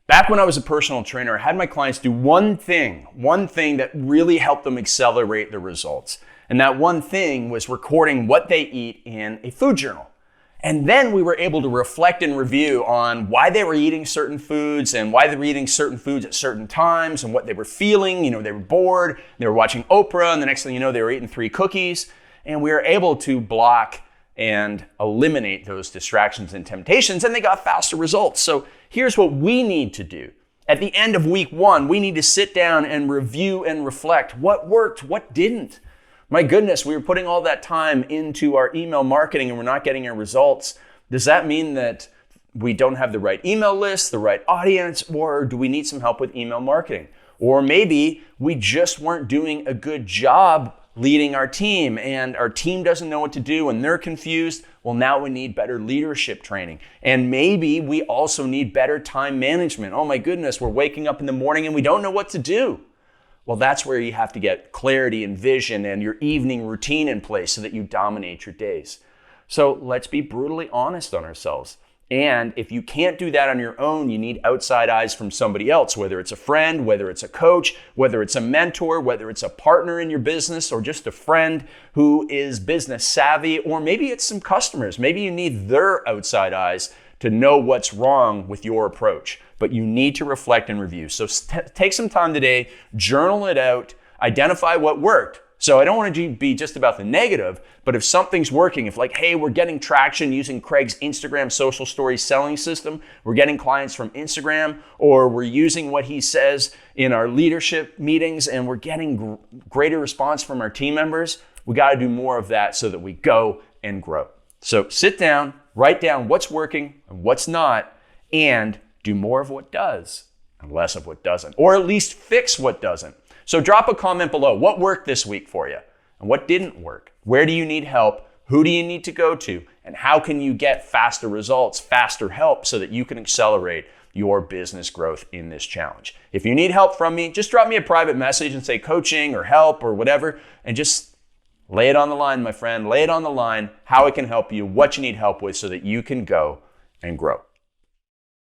Back when I was a personal trainer, I had my clients do one thing that really helped them accelerate their results. And that one thing was recording what they eat in a food journal. And then we were able to reflect and review on why they were eating certain foods and why they were eating certain foods at certain times and what they were feeling. They were bored, they were watching Oprah, and the next thing you know, they were eating 3 cookies. And we were able to block and eliminate those distractions and temptations, and they got faster results. So here's what we need to do. At the end of week 1, we need to sit down and review and reflect what worked, what didn't. My goodness, we were putting all that time into our email marketing and we're not getting our results. Does that mean that we don't have the right email list, the right audience, or do we need some help with email marketing? Or maybe we just weren't doing a good job leading our team and our team doesn't know what to do and they're confused. Well, now we need better leadership training. And maybe we also need better time management. Oh my goodness, we're waking up in the morning and we don't know what to do. Well, that's where you have to get clarity and vision and your evening routine in place so that you dominate your days. So let's be brutally honest on ourselves. And if you can't do that on your own, you need outside eyes from somebody else, whether it's a friend, whether it's a coach, whether it's a mentor, whether it's a partner in your business, or just a friend who is business savvy, or maybe it's some customers. Maybe you need their outside eyes to know what's wrong with your approach. But you need to reflect and review. So take some time today, journal it out, identify what worked. So I don't want to be just about the negative, but if something's working, if like, hey, we're getting traction using Craig's Instagram social story selling system, we're getting clients from Instagram, or we're using what he says in our leadership meetings and we're getting greater response from our team members, we got to do more of that so that we go and grow. So sit down, write down what's working and what's not, and do more of what does and less of what doesn't, or at least fix what doesn't. So drop a comment below. What worked this week for you and what didn't work? Where do you need help? Who do you need to go to? And how can you get faster results, faster help so that you can accelerate your business growth in this challenge? If you need help from me, just drop me a private message and say coaching or help or whatever, and just lay it on the line, my friend. Lay it on the line, how it can help you, what you need help with so that you can go and grow.